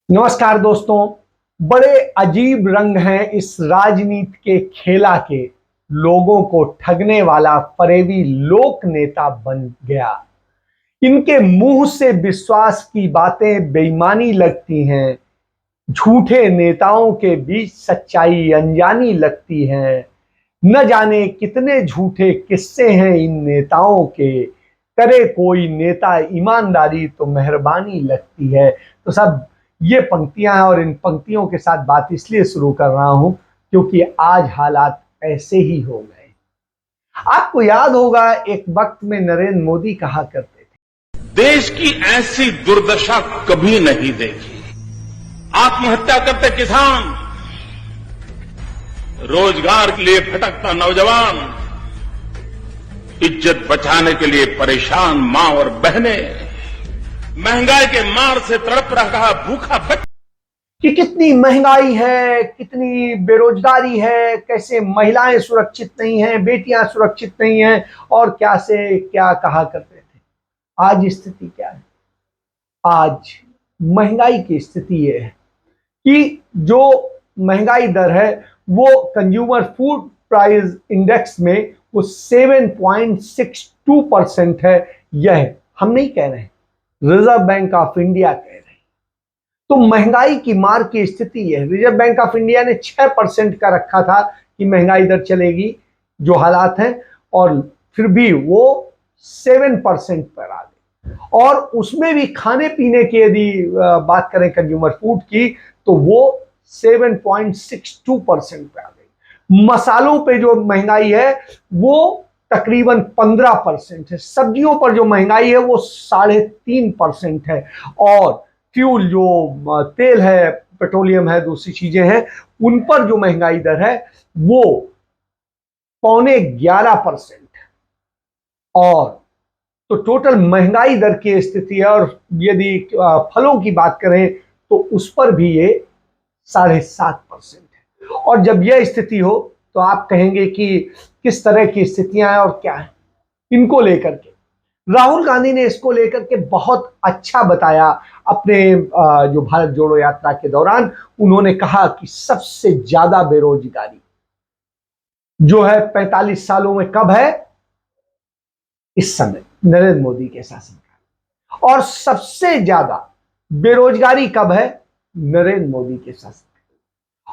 नमस्कार दोस्तों। बड़े अजीब रंग हैं इस राजनीति के खेला के। लोगों को ठगने वाला फरेबी लोक नेता बन गया। इनके मुंह से विश्वास की बातें बेईमानी लगती हैं। झूठे नेताओं के बीच सच्चाई अनजानी लगती है। न जाने कितने झूठे किस्से हैं इन नेताओं के। करे कोई नेता ईमानदारी तो मेहरबानी लगती है। तो सब ये पंक्तियां हैं और इन पंक्तियों के साथ बात इसलिए शुरू कर रहा हूं क्योंकि आज हालात ऐसे ही हो गए। आपको याद होगा एक वक्त में नरेंद्र मोदी कहा करते थे, देश की ऐसी दुर्दशा कभी नहीं देखी। आत्महत्या करते किसान, रोजगार के लिए भटकता नौजवान, इज्जत बचाने के लिए परेशान मां और बहनें, महंगाई के मार से तड़प रहा भूखा बच्चा। कि कितनी महंगाई है, कितनी बेरोजगारी है, कैसे महिलाएं सुरक्षित नहीं हैं, बेटियां सुरक्षित नहीं हैं और क्या से क्या कहा करते थे। आज स्थिति क्या है? आज महंगाई की स्थिति ये है कि जो महंगाई दर है वो कंज्यूमर फूड प्राइस इंडेक्स में वो 7.62% है। यह हम नहीं कह रहे हैं, रिजर्व बैंक ऑफ इंडिया कह रहे हैं। तो महंगाई की मार की स्थिति है। रिजर्व बैंक ऑफ इंडिया ने 6% का रखा था कि महंगाई दर चलेगी, जो हालात हैं, और फिर भी वो 7% पर आ गई। और उसमें भी खाने पीने की यदि बात करें कंज्यूमर फूड की तो वो 7.62% पे आ गई। मसालों पे जो महंगाई है वो तकरीबन 15% है। सब्जियों पर जो महंगाई है वो 3.5% है। और फ्यूल जो तेल है, पेट्रोलियम है, दूसरी चीजें हैं, उन पर जो महंगाई दर है वो 11.25% है। और तो टोटल महंगाई दर की स्थिति है। और यदि फलों की बात करें तो उस पर भी ये 7.5% है। और जब यह स्थिति हो तो आप कहेंगे कि किस तरह की स्थितियां हैं और क्या है इनको लेकर के। राहुल गांधी ने इसको लेकर के बहुत अच्छा बताया अपने जो भारत जोड़ो यात्रा के दौरान। उन्होंने कहा कि सबसे ज्यादा बेरोजगारी जो है 45 सालों में कब है? इस समय नरेंद्र मोदी के शासनकाल। और सबसे ज्यादा बेरोजगारी कब है? नरेंद्र मोदी के शासनकाल।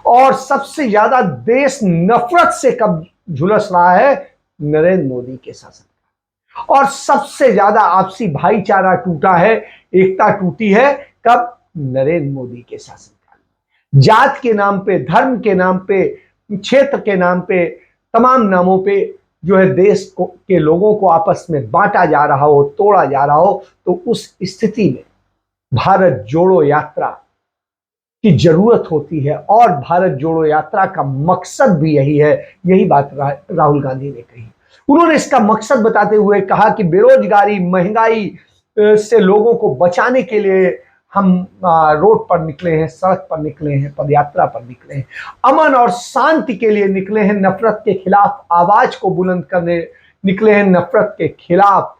और सबसे ज्यादा देश नफरत से कब झुलस रहा है? नरेंद्र मोदी के शासनकाल। और सबसे ज्यादा आपसी भाईचारा टूटा है, एकता टूटी है कब? नरेंद्र मोदी के शासनकाल में। जात के नाम पे, धर्म के नाम पे, क्षेत्र के नाम पे, तमाम नामों पे जो है देश को के लोगों को आपस में बांटा जा रहा हो, तोड़ा जा रहा हो, तो उस स्थिति में भारत जोड़ो यात्रा की जरूरत होती है। और भारत जोड़ो यात्रा का मकसद भी यही है। यही बात राहुल गांधी ने कही। उन्होंने इसका मकसद बताते हुए कहा कि बेरोजगारी, महंगाई से लोगों को बचाने के लिए हम रोड पर निकले हैं, सड़क पर निकले हैं, पदयात्रा पर निकले हैं, अमन और शांति के लिए निकले हैं, नफरत के खिलाफ आवाज को बुलंद करने निकले हैं, नफरत के खिलाफ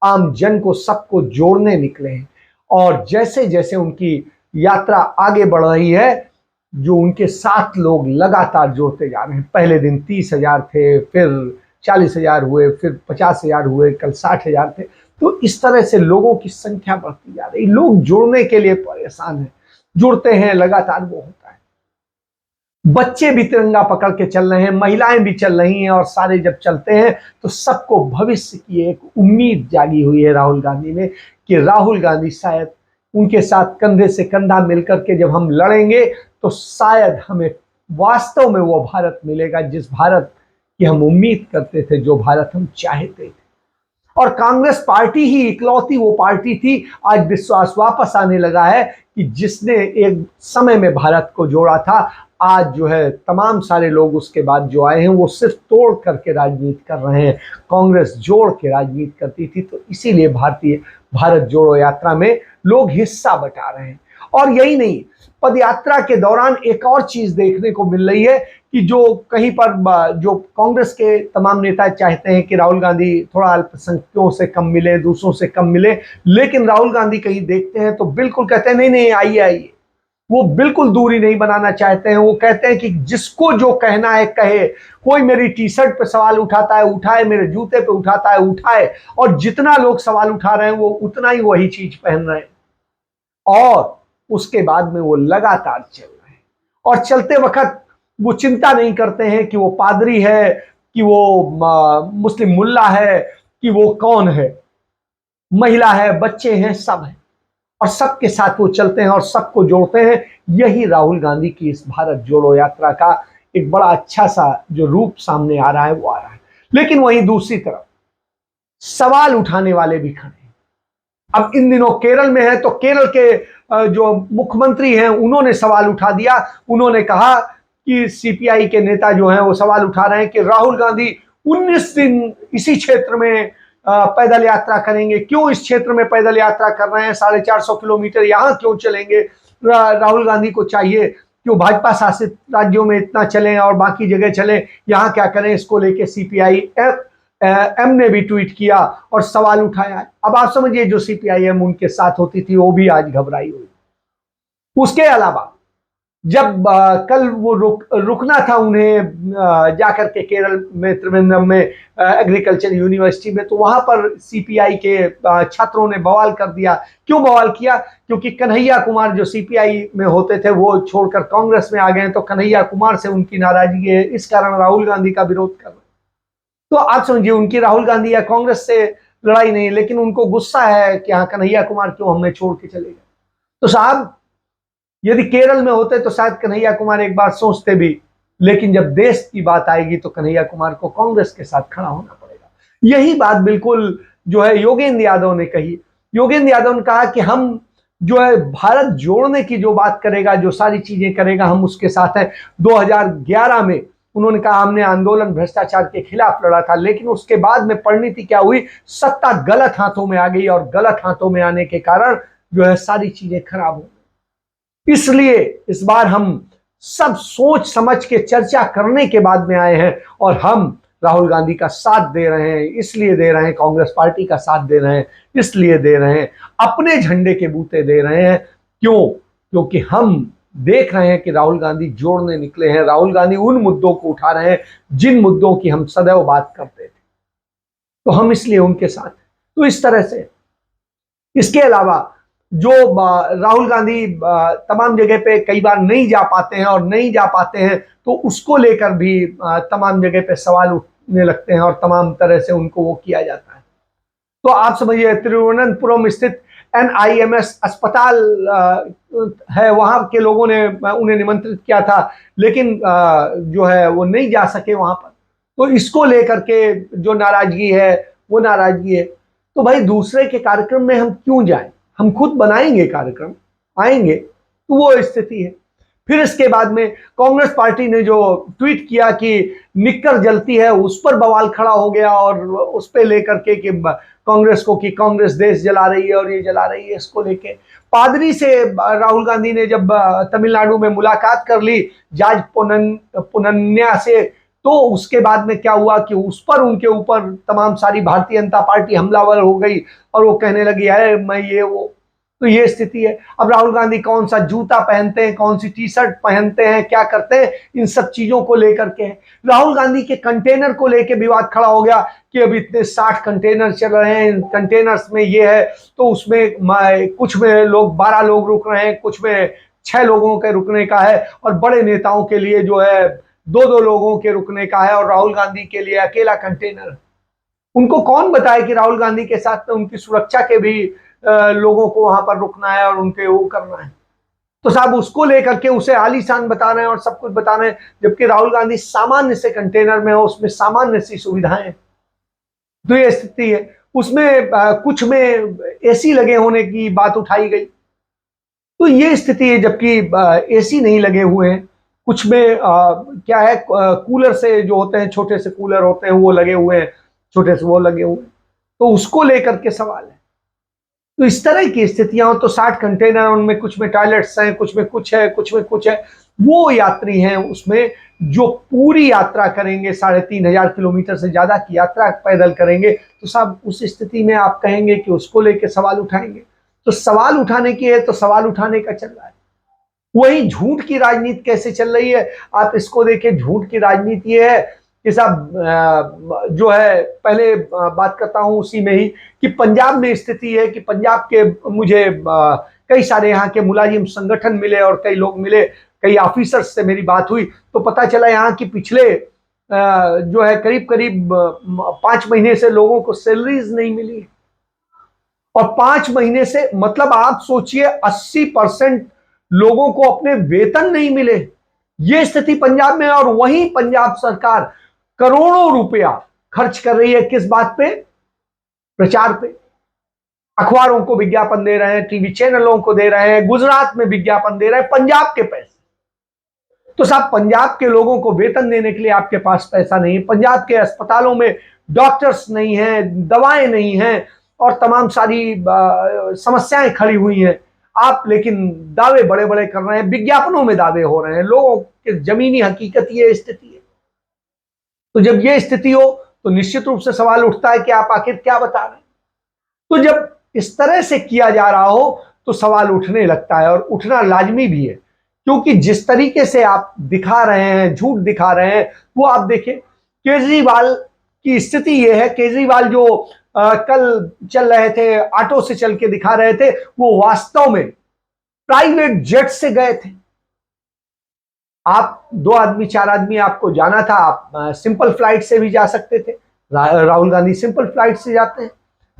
आम जन को, सबको जोड़ने निकले हैं। और जैसे जैसे उनकी यात्रा आगे बढ़ रही है, जो उनके साथ लोग लगातार जोड़ते जा रहे हैं। पहले दिन 30,000 थे, फिर 40,000 हुए, फिर 50,000 हुए, कल 60,000 थे। तो इस तरह से लोगों की संख्या बढ़ती जा रही। लोग जुड़ने के लिए परेशान हैं, जुड़ते हैं, लगातार वो होता है। बच्चे भी तिरंगा पकड़ के चल रहे हैं, महिलाएं भी चल रही हैं। और सारे जब चलते हैं तो सबको भविष्य की एक उम्मीद जागी हुई है राहुल गांधी में कि राहुल गांधी शायद उनके साथ कंधे से कंधा मिलकर के जब हम लड़ेंगे तो शायद हमें वास्तव में वो भारत मिलेगा जिस भारत की हम उम्मीद करते थे, जो भारत हम चाहते थे। और कांग्रेस पार्टी ही इकलौती वो पार्टी थी, आज विश्वास वापस आने लगा है कि जिसने एक समय में भारत को जोड़ा था। आज जो है तमाम सारे लोग उसके बाद जो आए हैं वो सिर्फ तोड़ करके राजनीति कर रहे हैं। कांग्रेस जोड़ के राजनीति करती थी, तो इसीलिए भारत जोड़ो यात्रा में लोग हिस्सा बटा रहे हैं। और यही नहीं, पदयात्रा के दौरान एक और चीज देखने को मिल रही है कि जो कहीं पर जो कांग्रेस के तमाम नेता चाहते हैं कि राहुल गांधी थोड़ा अल्पसंख्यकों से कम मिले, दूसरों से कम मिले, लेकिन राहुल गांधी कहीं देखते हैं तो बिल्कुल कहते हैं नहीं नहीं, आइए आइए। वो बिल्कुल दूरी नहीं बनाना चाहते हैं। वो कहते हैं कि जिसको जो कहना है कहे, कोई मेरी टी शर्ट पे सवाल उठाता है उठाए, मेरे जूते पे उठाता है उठाए, और जितना लोग सवाल उठा रहे हैं वो उतना ही वही चीज पहन रहे हैं, और उसके बाद में वो लगातार चल रहे हैं। और चलते वक्त वो चिंता नहीं करते हैं कि वो पादरी है, कि वो मुस्लिम मुल्ला है, कि वो कौन है, महिला है, बच्चे हैं, सब है, और सबके साथ वो चलते हैं और सबको जोड़ते हैं। यही राहुल गांधी की इस भारत जोड़ो यात्रा का एक बड़ा अच्छा सा जो रूप सामने आ रहा है वो आ रहा है। लेकिन वहीं दूसरी तरफ सवाल उठाने वाले भी खड़े हैं। अब इन दिनों केरल में है, तो केरल के जो मुख्यमंत्री हैं उन्होंने सवाल उठा दिया। उन्होंने कहा कि सीपीआई के नेता जो हैं वो सवाल उठा रहे हैं कि राहुल गांधी 19 दिन इसी क्षेत्र में पैदल यात्रा करेंगे, क्यों इस क्षेत्र में पैदल यात्रा कर रहे हैं, 450 किलोमीटर यहां क्यों चलेंगे। राहुल गांधी को चाहिए कि वो भाजपा शासित राज्यों में इतना चलें और बाकी जगह चलें, यहां क्या करें। इसको लेके सीपीआई एम ने भी ट्वीट किया और सवाल उठाया है। अब आप समझिए जो सीपीआईएम उनके साथ होती थी वो भी आज घबराई हुई। उसके अलावा जब कल वो रुकना था उन्हें जाकर के केरल में त्रिवेंद्रम में एग्रीकल्चर यूनिवर्सिटी में, तो वहां पर सीपीआई के छात्रों ने बवाल कर दिया। क्यों बवाल किया? क्योंकि कन्हैया कुमार जो सीपीआई में होते थे वो छोड़कर कांग्रेस में आ गए, तो कन्हैया कुमार से उनकी नाराजगी है, इस कारण राहुल गांधी का विरोध कर रहे। तो आप समझिए उनकी राहुल गांधी या कांग्रेस से लड़ाई नहीं, लेकिन उनको गुस्सा है कि हाँ कन्हैया कुमार क्यों हमें छोड़ के चले गए। तो साहब यदि केरल में होते तो शायद कन्हैया कुमार एक बार सोचते भी, लेकिन जब देश की बात आएगी तो कन्हैया कुमार को कांग्रेस के साथ खड़ा होना पड़ेगा। यही बात बिल्कुल जो है योगेंद्र यादव ने कही। योगेंद्र यादव ने कहा कि हम जो है भारत जोड़ने की जो बात करेगा, जो सारी चीजें करेगा, हम उसके साथ हैं। 2011 में उन्होंने कहा हमने आंदोलन भ्रष्टाचार के खिलाफ लड़ा था, लेकिन उसके बाद में परिणति क्या हुई, सत्ता गलत हाथों में आ गई, और गलत हाथों में आने के कारण जो है सारी चीजें खराब हो गई। इसलिए इस बार हम सब सोच समझ के चर्चा करने के बाद में आए हैं, और हम राहुल गांधी का साथ दे रहे हैं। इसलिए दे रहे हैं, कांग्रेस पार्टी का साथ दे रहे हैं, इसलिए दे रहे हैं, अपने झंडे के बूते दे रहे हैं। क्यों? क्योंकि हम देख रहे हैं कि राहुल गांधी जोड़ने निकले हैं। राहुल गांधी उन मुद्दों को उठा रहे हैं जिन मुद्दों की हम सदैव बात करते थे, तो हम इसलिए उनके साथ। तो इस तरह से इसके अलावा जो राहुल गांधी तमाम जगह पे कई बार नहीं जा पाते हैं, और नहीं जा पाते हैं तो उसको लेकर भी तमाम जगह पे सवाल उठने लगते हैं, और तमाम तरह से उनको वो किया जाता है। तो आप समझिए तिरुवनंतपुरम स्थित एनआईएमएस अस्पताल है, वहां के लोगों ने उन्हें निमंत्रित किया था, लेकिन जो है वो नहीं जा सके वहां पर। तो इसको लेकर के जो नाराजगी है वो नाराजगी है। तो भाई दूसरे के कार्यक्रम में हम क्यों जाएं, हम खुद बनाएंगे कार्यक्रम, आएंगे। तो वो स्थिति है। फिर इसके बाद में कांग्रेस पार्टी ने जो ट्वीट किया कि निक्कर जलती है, उस पर बवाल खड़ा हो गया, और उस पे लेकर के कि कांग्रेस को, कि कांग्रेस देश जला रही है और ये जला रही है। इसको लेके पादरी से राहुल गांधी ने जब तमिलनाडु में मुलाकात कर ली जार्ज पुनन्या से, तो उसके बाद में क्या हुआ कि उस पर उनके ऊपर तमाम सारी भारतीय जनता पार्टी हमलावर हो गई, और वो कहने लगी है मैं ये वो। तो ये स्थिति है। अब राहुल गांधी कौन सा जूता पहनते हैं, कौन सी टी शर्ट पहनते हैं, क्या करते हैं, इन सब चीजों को लेकर के। राहुल गांधी के कंटेनर को लेकर विवाद खड़ा हो गया कि अब इतने 60 कंटेनर चल रहे हैं, इन कंटेनर्स में ये है, तो उसमें कुछ में लोग 12 लोग रुक रहे हैं, कुछ में 6 लोगों के रुकने का है, और बड़े नेताओं के लिए जो है 2-2 लोगों के रुकने का है, और राहुल गांधी के लिए अकेला कंटेनर। उनको कौन बताए कि राहुल गांधी के साथ में उनकी सुरक्षा के भी लोगों को वहां पर रुकना है और उनके वो करना है। तो साहब उसको लेकर के उसे आलीशान बता रहे हैं और सब कुछ बता रहे हैं, जबकि राहुल गांधी सामान्य से कंटेनर में हो, उसमें सामान्य सी सुविधाएं। तो ये स्थिति है। उसमें कुछ में एसी लगे होने की बात उठाई गई, तो ये स्थिति है। जबकि एसी नहीं लगे हुए हैं, कुछ में क्या है, कूलर से जो होते हैं, छोटे से कूलर होते हैं वो लगे हुए हैं, छोटे से वो लगे हुए हैं। तो उसको लेकर के सवाल है। तो इस तरह की स्थितियां हो, तो 60 कंटेनर, उनमें कुछ में टॉयलेट्स हैं, कुछ में कुछ है, कुछ में कुछ है। वो यात्री हैं उसमें जो पूरी यात्रा करेंगे, 3,500 किलोमीटर से ज्यादा की यात्रा पैदल करेंगे। तो साहब उस स्थिति में आप कहेंगे कि उसको लेके सवाल उठाएंगे, तो सवाल उठाने की है तो सवाल उठाने का चल रहा है। वही झूठ की राजनीति कैसे चल रही है आप इसको देखें। झूठ की राजनीति ये है कि साहब जो है, पहले बात करता हूं उसी में ही कि पंजाब में स्थिति है कि पंजाब के मुझे कई सारे यहाँ के मुलाजिम संगठन मिले और कई लोग मिले, कई ऑफिसर्स से मेरी बात हुई तो पता चला यहाँ की पिछले जो है करीब करीब 5 महीने से लोगों को सैलरीज नहीं मिली। और 5 महीने से मतलब आप सोचिए 80% लोगों को अपने वेतन नहीं मिले। यह स्थिति पंजाब में। और वहीं पंजाब सरकार करोड़ों रुपया खर्च कर रही है किस बात पे? प्रचार पे। अखबारों को विज्ञापन दे रहे हैं, टीवी चैनलों को दे रहे हैं, गुजरात में विज्ञापन दे रहे हैं, पंजाब के पैसे। तो साहब पंजाब के लोगों को वेतन देने के लिए आपके पास पैसा नहीं है, पंजाब के अस्पतालों में डॉक्टर्स नहीं हैं, दवाएं नहीं हैं और तमाम सारी समस्याएं खड़ी हुई हैं। आप लेकिन दावे बड़े बड़े कर रहे हैं, विज्ञापनों में दावे हो रहे हैं, लोगों की जमीनी हकीकत ये स्थिति है। तो जब ये स्थिति हो तो निश्चित रूप से सवाल उठता है कि आप आखिर क्या बता रहे हैं। तो जब इस तरह से किया जा रहा हो तो सवाल उठने लगता है और उठना लाजमी भी है, क्योंकि जिस तरीके से आप दिखा रहे हैं, झूठ दिखा रहे हैं, वो आप देखें केजरीवाल की स्थिति ये है। केजरीवाल जो कल चल रहे थे, ऑटो से चल के दिखा रहे थे, वो वास्तव में प्राइवेट जेट से गए थे। आप 2 आदमी 4 आदमी आपको जाना था, आप सिंपल फ्लाइट से भी जा सकते थे। राहुल गांधी सिंपल फ्लाइट से जाते हैं,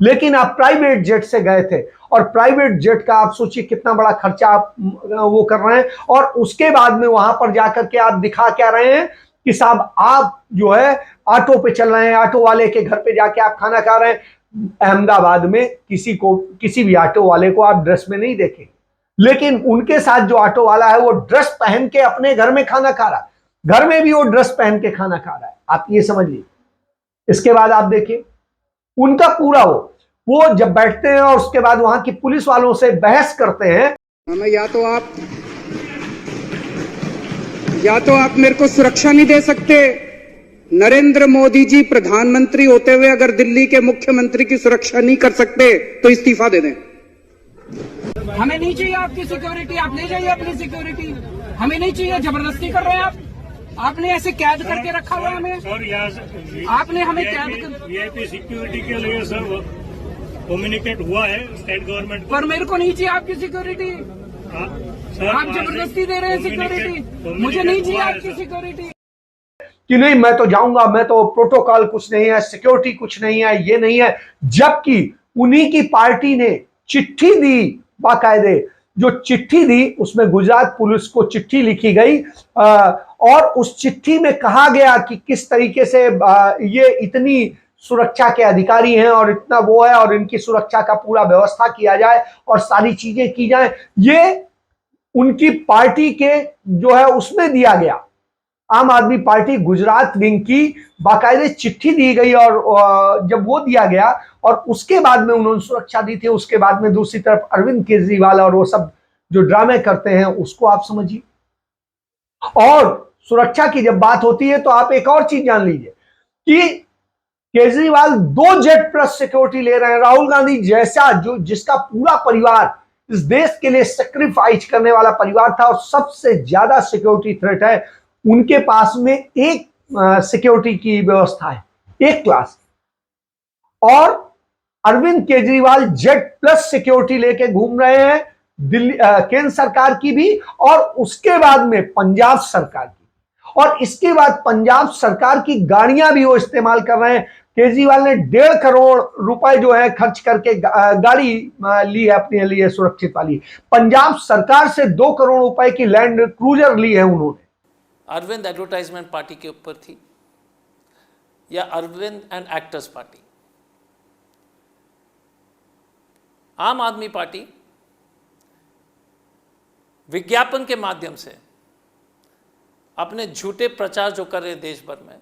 लेकिन आप प्राइवेट जेट से गए थे। और प्राइवेट जेट का आप सोचिए कितना बड़ा खर्चा आप वो कर रहे हैं। और उसके बाद में वहां पर जाकर के आप दिखा क्या रहे हैं कि साहब आप जो है ऑटो पे चल रहे हैं, ऑटो वाले के घर पे जाके आप खाना खा रहे हैं। अहमदाबाद में किसी भी ऑटो वाले को आप ड्रेस में नहीं देखेंगे, लेकिन उनके साथ जो ऑटो वाला है वो ड्रेस पहन के अपने घर में खाना खा रहा है, घर में भी वो ड्रेस पहन के खाना खा रहा है। आप ये समझ लीजिए। इसके बाद आप देखिए उनका पूरा वो जब बैठते हैं और उसके बाद वहां की पुलिस वालों से बहस करते हैं। हमें या तो आप मेरे को सुरक्षा नहीं दे सकते। नरेंद्र मोदी जी प्रधानमंत्री होते हुए अगर दिल्ली के मुख्यमंत्री की सुरक्षा नहीं कर सकते तो इस्तीफा दे दें। हमें नहीं चाहिए आपकी सिक्योरिटी, आप ले जाइए अपनी सिक्योरिटी। हमें नहीं चाहिए, जबरदस्ती कर रहे हैं आप। आपने ऐसे कैद करके रखा हुआ है हमें। सर आपने हमें कैद कर वीआईपी सिक्योरिटी के लिए सर कम्युनिकेट हुआ है स्टेट गवर्नमेंट को। पर मेरे को नहीं चाहिए आपकी सिक्योरिटी। सर आप जबरदस्ती दे रहे हैं सिक्योरिटी। मुझे नहीं चाहिए आपकी सिक्योरिटी। कि नहीं मैं तो जाऊंगा, मैं तो प्रोटोकॉल कुछ नहीं है, सिक्योरिटी कुछ नहीं है, ये नहीं है। जबकि उन्हीं की पार्टी ने चिट्ठी दी, बाकायदे जो चिट्ठी दी उसमें गुजरात पुलिस को चिट्ठी लिखी गई और उस चिट्ठी में कहा गया कि किस तरीके से ये इतनी सुरक्षा के अधिकारी हैं और इतना वो है और इनकी सुरक्षा का पूरा व्यवस्था किया जाए और सारी चीजें की जाए। ये उनकी पार्टी के जो है उसमें दिया गया, आम आदमी पार्टी गुजरात विंग की बाकायदे चिट्ठी दी गई। और जब वो दिया गया और उसके बाद में उन्होंने सुरक्षा दी थी, उसके बाद में दूसरी तरफ अरविंद केजरीवाल और वो सब जो ड्रामे करते हैं उसको आप समझिए। और सुरक्षा की जब बात होती है तो आप एक और चीज जान लीजिए कि केजरीवाल 2 जेट प्लस सिक्योरिटी ले रहे हैं। राहुल गांधी जैसा जिसका पूरा परिवार इस देश के लिए सेक्रीफाइस करने वाला परिवार था और सबसे ज्यादा सिक्योरिटी थ्रेट है, उनके पास में एक सिक्योरिटी की व्यवस्था है, एक क्लास। और Arvind Kejriwal jet plus security लेके घूम रहे हैं, दिल्ली केंद्र सरकार की भी और उसके बाद में पंजाब सरकार की, और इसके बाद पंजाब सरकार की गाड़ियां भी वो इस्तेमाल कर रहे हैं। केजरीवाल ने 1.5 करोड़ रुपए जो है खर्च करके गाड़ी ली है अपने लिए सुरक्षित वाली। पंजाब सरकार से 2 करोड़ रुपए की लैंड क्रूजर ली है उन्होंने। अरविंद एडवर्टाइजमेंट पार्टी के ऊपर थी या अरविंद एंड एक्टर्स पार्टी? आम आदमी पार्टी विज्ञापन के माध्यम से अपने झूठे प्रचार जो कर रहे देश भर में,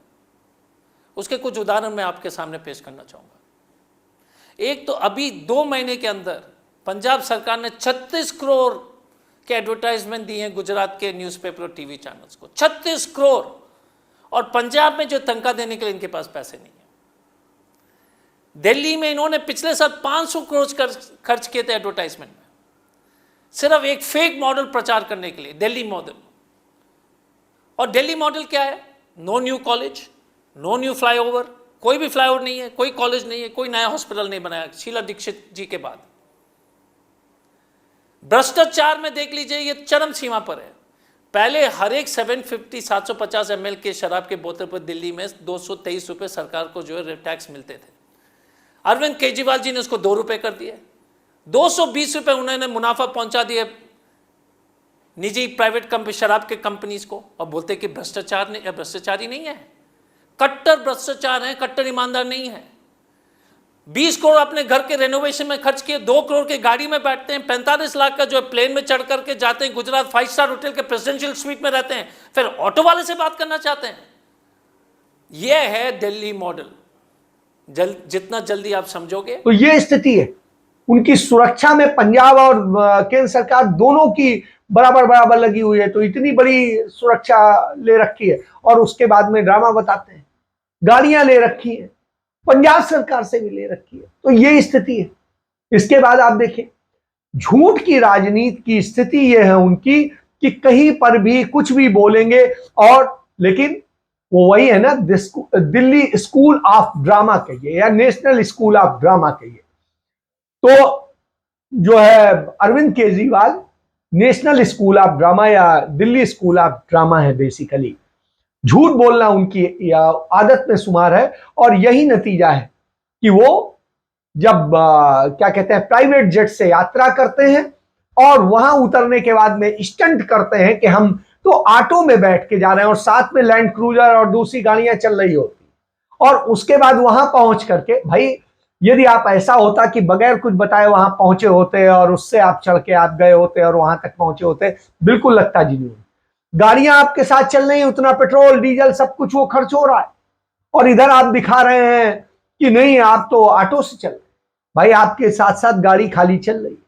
उसके कुछ उदाहरण मैं आपके सामने पेश करना चाहूंगा। एक तो अभी 2 महीने के अंदर पंजाब सरकार ने 36 करोड़ के एडवर्टाइजमेंट दिए हैं गुजरात के न्यूज़पेपर और टीवी चैनल्स को। 36 करोड़। और पंजाब में जो तनख्वाह देने के लिए इनके पास पैसे नहीं है। दिल्ली में इन्होंने पिछले साल 500 करोड़ खर्च किए थे एडवर्टाइजमेंट में। सिर्फ एक फेक मॉडल प्रचार करने के लिए, दिल्ली मॉडल। और दिल्ली मॉडल क्या है? No new college, no new flyover, कोई भी फ्लाईओवर नहीं है, कोई कॉलेज नहीं है, कोई नया हॉस्पिटल नहीं बनाया शीला दीक्षित जी के बाद। भ्रष्टाचार में देख लीजिए, ये चरम सीमा पर है। पहले हर एक 750 ml के शराब के बोतल पर दिल्ली में 223 रुपये सरकार को जो है टैक्स मिलते थे। अरविंद केजरीवाल जी ने उसको 2 रुपये कर दिए। 220 रुपये उन्होंने मुनाफा पहुंचा दिए निजी प्राइवेट कंपनी शराब के कंपनीज को, और बोलते कि भ्रष्टाचारी नहीं है। कट्टर भ्रष्टाचार है, कट्टर ईमानदार नहीं है। 20 करोड़ अपने घर के रेनोवेशन में खर्च किए, 2 करोड़ की गाड़ी में बैठते हैं, 45 लाख का जो है प्लेन में चढ़ करके जाते हैं, गुजरात 5 स्टार होटल के प्रेसिडेंशियल स्वीट में रहते हैं, फिर ऑटो वाले से बात करना चाहते हैं। यह है दिल्ली मॉडल। जितना जल्दी आप समझोगे। तो ये स्थिति है उनकी सुरक्षा में। पंजाब और केंद्र सरकार दोनों की बराबर बराबर लगी हुई है, तो इतनी बड़ी सुरक्षा ले रखी है और उसके बाद में ड्रामा बताते हैं। गाड़ियां ले रखी है, पंजाब सरकार से भी ले रखी है। तो ये स्थिति है। इसके बाद आप देखें, झूठ की राजनीति की स्थिति ये है उनकी कि कहीं पर भी कुछ भी बोलेंगे, और लेकिन वो वही है ना, दिल्ली स्कूल ऑफ ड्रामा कहिए या नेशनल स्कूल ऑफ ड्रामा कहिए। तो जो है Arvind Kejriwal national school of drama या दिल्ली स्कूल ऑफ ड्रामा है। बेसिकली झूठ बोलना उनकी आदत में शुमार है, और यही नतीजा है कि वो जब क्या कहते हैं प्राइवेट जेट से यात्रा करते हैं और वहां उतरने के बाद में स्टंट करते हैं कि हम तो ऑटो में बैठ के जा रहे हैं और साथ में लैंड क्रूजर और दूसरी गाड़ियां चल रही होती, और उसके बाद वहां पहुंच करके, भाई यदि आप ऐसा होता कि बगैर कुछ बताए वहां पहुंचे होते और उससे आप चढ़ के आप गए होते और वहां तक पहुंचे होते, बिल्कुल लगता जी नहीं। गाड़ियां आपके साथ चल रही, उतना पेट्रोल डीजल सब कुछ वो खर्च हो रहा है, और इधर आप दिखा रहे हैं कि नहीं आप तो ऑटो से चल रहे। भाई आपके साथ साथ गाड़ी खाली चल रही है,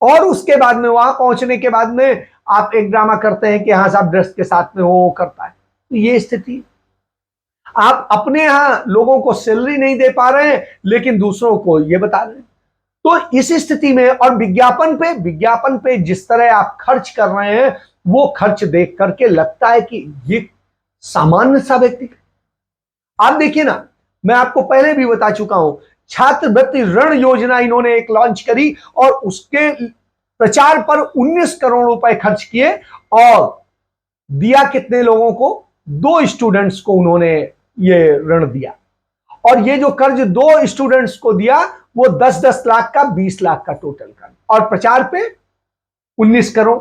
और उसके बाद में वहां पहुंचने के बाद में आप एक ड्रामा करते हैं कि हाँ साहब ड्रेस के साथ में वो करता है। तो ये स्थिति, आप अपने यहां लोगों को सैलरी नहीं दे पा रहे हैं लेकिन दूसरों को ये बता रहे हैं। तो इस स्थिति में, और विज्ञापन पे जिस तरह आप खर्च कर रहे हैं, वो खर्च देख करके लगता है कि ये सामान्य सा व्यक्ति। आप देखिए ना, मैं आपको पहले भी बता चुका हूं, छात्रवृत्ति ऋण योजना इन्होंने एक लॉन्च करी और उसके प्रचार पर 19 करोड़ रुपए खर्च किए, और दिया कितने लोगों को? 2 स्टूडेंट्स को उन्होंने ये ऋण दिया, और ये जो कर्ज 2 स्टूडेंट्स को दिया वो 10-10 लाख का, 20 लाख का टोटल कर्ज, और प्रचार पे 19 करोड़।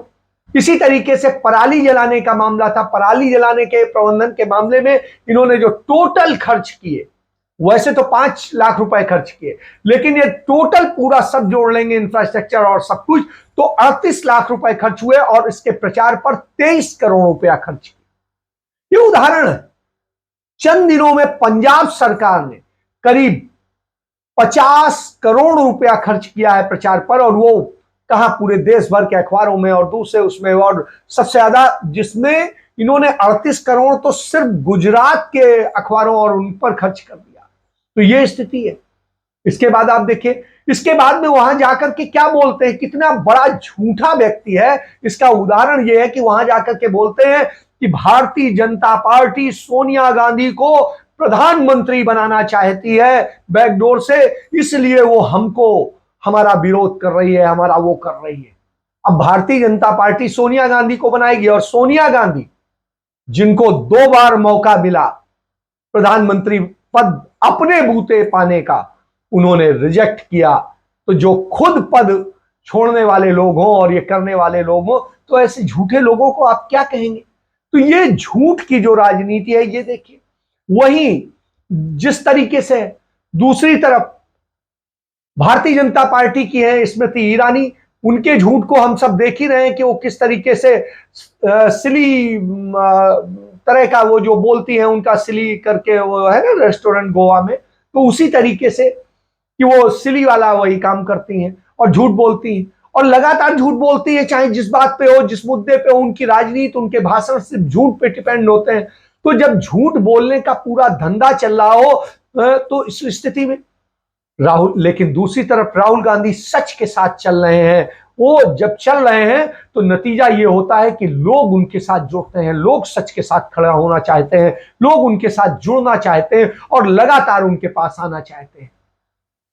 इसी तरीके से पराली जलाने का मामला था, पराली जलाने के प्रबंधन के मामले में इन्होंने जो टोटल खर्च किए, वैसे तो 5 लाख रुपए खर्च किए, लेकिन ये टोटल पूरा सब जोड़ लेंगे इंफ्रास्ट्रक्चर और सब कुछ, तो 38 लाख रुपए खर्च हुए, और इसके प्रचार पर 23 करोड़ रुपया खर्च किया। ये उदाहरण है। चंद दिनों में पंजाब सरकार ने करीब 50 करोड़ रुपया खर्च किया है प्रचार पर, और वो कहां, पूरे देश भर के अखबारों में और दूसरे उसमें, और सबसे ज्यादा जिसमें इन्होंने 38 करोड़ तो सिर्फ गुजरात के अखबारों और उन पर खर्च कर दिया। तो ये स्थिति है। इसके बाद आप देखिए, इसके बाद में वहां जाकर के क्या बोलते हैं, कितना बड़ा झूठा व्यक्ति है। इसका उदाहरण यह है कि वहां जाकर के बोलते हैं कि भारतीय जनता पार्टी सोनिया गांधी को प्रधानमंत्री बनाना चाहती है बैकडोर से, इसलिए वो हमको हमारा विरोध कर रही है, हमारा वो कर रही है। अब भारतीय जनता पार्टी सोनिया गांधी को बनाएगी, और सोनिया गांधी जिनको 2 बार मौका मिला प्रधानमंत्री पद अपने बूते पाने का, उन्होंने रिजेक्ट किया। तो जो खुद पद छोड़ने वाले लोग हों और ये करने वाले लोग हों, तो ऐसे झूठे लोगों को आप क्या कहेंगे? तो ये झूठ की जो राजनीति है, ये देखिए। वहीं जिस तरीके से दूसरी तरफ भारतीय जनता पार्टी की है स्मृति ईरानी, उनके झूठ को हम सब देख ही रहे हैं कि वो किस तरीके से सिली तरह का वो जो बोलती है, उनका सिली करके वो है ना रेस्टोरेंट गोवा में, तो उसी तरीके से कि वो सिली वाला वही काम करती हैं और झूठ बोलती हैं, और लगातार झूठ बोलती है, चाहे जिस बात पे हो, जिस मुद्दे पे हो। उनकी राजनीति, उनके भाषण सिर्फ झूठ पे डिपेंड होते हैं। तो जब झूठ बोलने का पूरा धंधा चल रहा हो, तो इस स्थिति में राहुल, लेकिन दूसरी तरफ राहुल गांधी सच के साथ चल रहे हैं। वो जब चल रहे हैं तो नतीजा ये होता है कि लोग उनके साथ जुड़ते हैं, लोग सच के साथ खड़ा होना चाहते हैं, लोग उनके साथ जुड़ना चाहते हैं और लगातार उनके पास आना चाहते हैं।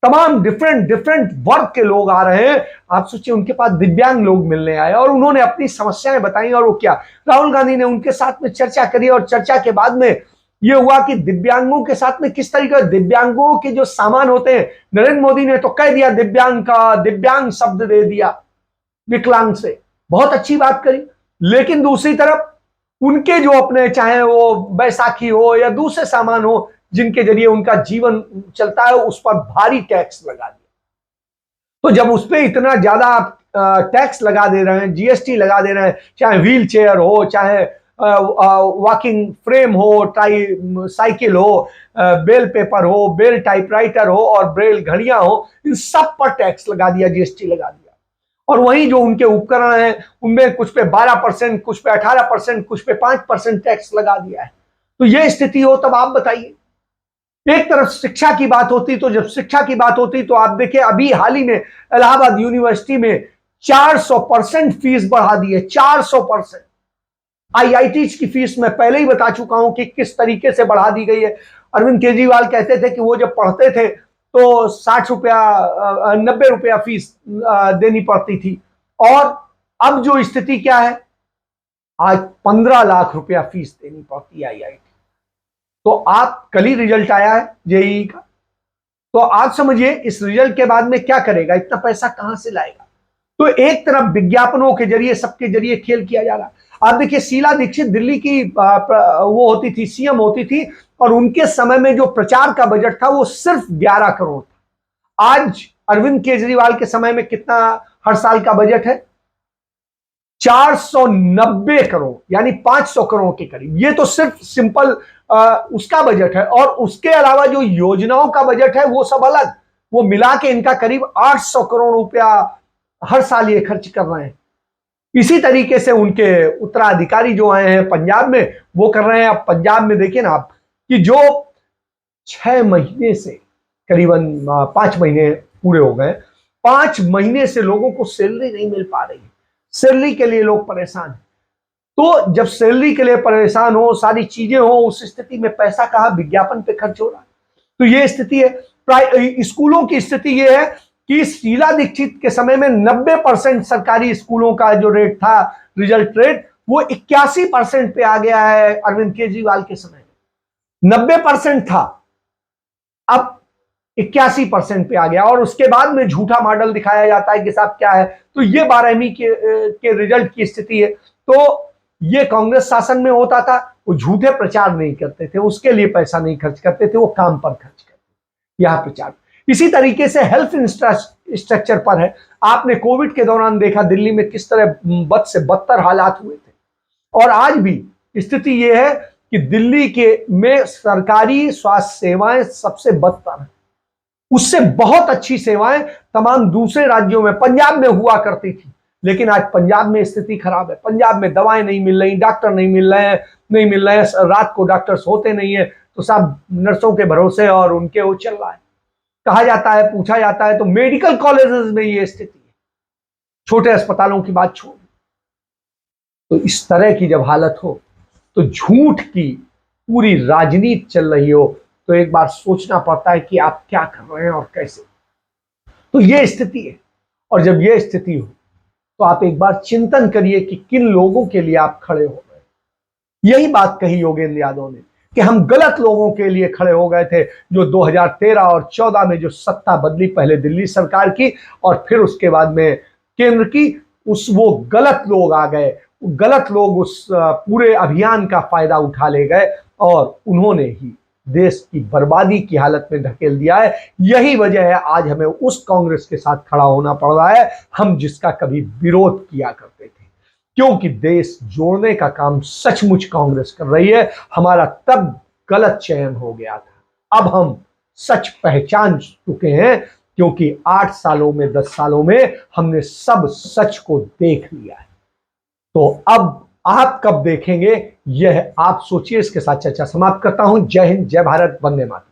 तमाम डिफरेंट वर्ग के लोग आ रहे हैं। आप सोचिए, उनके पास दिव्यांग लोग मिलने आए और उन्होंने अपनी समस्याएं बताई, और वो क्या, राहुल गांधी ने उनके साथ में चर्चा करी और चर्चा के बाद में ये हुआ कि दिव्यांगों के साथ में किस तरीके दिव्यांगों के जो सामान होते हैं, नरेंद्र मोदी ने तो कह दिया दिव्यांग शब्द दे दिया विकलांग से, बहुत अच्छी बात करी। लेकिन दूसरी तरफ उनके जो अपने, चाहे वो बैसाखी हो या दूसरे सामान हो जिनके जरिए उनका जीवन चलता है, उस पर भारी टैक्स लगा दिया। तो जब उस पर इतना ज्यादा टैक्स लगा दे रहे हैं, जीएसटी लगा दे रहे हैं, चाहे व्हील चेयर हो, चाहे वॉकिंग फ्रेम हो, साइकिल हो, बेल पेपर हो, बेल टाइपराइटर हो और ब्रेल घड़ियां हो, इन सब पर टैक्स लगा दिया, जीएसटी लगा दिया। और वहीं जो उनके उपकरण हैं उनमें कुछ पे 12%, कुछ पे 18%, कुछ पे 5% टैक्स लगा दिया है। तो यह स्थिति हो तब आप बताइए। एक तरफ शिक्षा की बात होती, तो जब शिक्षा की बात होती तो आप देखिए अभी हाल ही में इलाहाबाद यूनिवर्सिटी में 400% फीस बढ़ा दी है, 400%। आईआईटी की फीस मैं पहले ही बता चुका हूं कि किस तरीके से बढ़ा दी गई है। अरविंद केजरीवाल कहते थे कि वो जब पढ़ते थे तो 60 रुपया 90 रुपया फीस देनी पड़ती थी, और अब जो स्थिति क्या है, आज 15 लाख रुपया फीस देनी पड़ती है आईआईटी। तो आप कल ही रिजल्ट आया है जेईई का, तो आप समझिए इस रिजल्ट के बाद में क्या करेगा, इतना पैसा कहां से लाएगा। तो एक तरफ विज्ञापनों के जरिए, सबके जरिए खेल किया जा रहा है। आप देखिए शीला दीक्षित दिल्ली की वो होती थी, सीएम होती थी, और उनके समय में जो प्रचार का बजट था वो सिर्फ 11 करोड़ था। आज अरविंद केजरीवाल के समय में कितना हर साल का बजट है, 490 करोड़, यानी 500 करोड़ के करीब। ये तो सिर्फ सिंपल उसका बजट है, और उसके अलावा जो योजनाओं का बजट है वो सब अलग, वो मिला के इनका करीब 800 करोड़ रुपया हर साल ये खर्च कर रहे हैं। इसी तरीके से उनके उत्तराधिकारी जो आए हैं पंजाब में, वो कर रहे हैं। अब पंजाब में देखिए ना आप कि जो 6 महीने से, करीबन 5 महीने पूरे हो गए, 5 महीने से लोगों को सैलरी नहीं मिल पा रही है। सैलरी के लिए लोग परेशान हैं। तो जब सैलरी के लिए परेशान हो, सारी चीजें हो, उस स्थिति में पैसा कहां, विज्ञापन पे खर्च हो रहा है। तो ये स्थिति है। स्कूलों की स्थिति ये है कि शीला दीक्षित के समय में 90% सरकारी स्कूलों का जो रेट था, रिजल्ट रेट, वो 81% पे आ गया है अरविंद केजरीवाल के समय में। 90% था, अब 81% पे आ गया। और उसके बाद में झूठा मॉडल दिखाया जाता है कि साहब क्या है। तो ये 12वीं के रिजल्ट की स्थिति है। तो ये कांग्रेस शासन में होता था, वो झूठे प्रचार नहीं करते थे, उसके लिए पैसा नहीं खर्च करते थे, वो काम पर खर्च करते थे, यहां प्रचार। इसी तरीके से हेल्थ इंफ्रास्ट्रक्चर पर है। आपने कोविड के दौरान देखा दिल्ली में किस तरह बद से बदतर हालात हुए थे, और आज भी स्थिति यह है कि दिल्ली के में सरकारी स्वास्थ्य सेवाएं सबसे बदतर है। उससे बहुत अच्छी सेवाएं तमाम दूसरे राज्यों में, पंजाब में हुआ करती थी, लेकिन आज पंजाब में स्थिति खराब है। पंजाब में दवाएं नहीं मिल रही, डॉक्टर नहीं मिल रहे हैं, रात को डॉक्टर्स होते नहीं है, तो सब नर्सों के भरोसे और उनके वो चल रहा है। कहा जाता है, पूछा जाता है, तो मेडिकल कॉलेजेस में ये स्थिति है, छोटे अस्पतालों की बात छोड़। तो इस तरह की जब हालत हो, तो झूठ की पूरी राजनीति चल रही हो, तो एक बार सोचना पड़ता है कि आप क्या कर रहे हैं और कैसे। तो ये स्थिति है। और जब ये स्थिति हो तो आप एक बार चिंतन करिए कि किन लोगों के लिए आप खड़े हो गए। यही बात कही योगेंद्र यादव ने कि हम गलत लोगों के लिए खड़े हो गए थे, जो 2013 और 14 में जो सत्ता बदली, पहले दिल्ली सरकार की और फिर उसके बाद में केंद्र की, वो गलत लोग आ गए। गलत लोग उस पूरे अभियान का फायदा उठा ले गए और उन्होंने ही देश की बर्बादी की हालत में धकेल दिया है। यही वजह है आज हमें उस कांग्रेस के साथ खड़ा होना पड़ रहा है, हम जिसका कभी विरोध किया करते थे, क्योंकि देश जोड़ने का काम सचमुच कांग्रेस कर रही है। हमारा तब गलत चयन हो गया था, अब हम सच पहचान चुके हैं, क्योंकि 8 सालों में 10 सालों में हमने सब सच को देख लिया है। तो अब आप कब देखेंगे, यह आप सोचिए। इसके साथ चर्चा समाप्त करता हूं। जय हिंद, जय भारत, वंदे मातरम।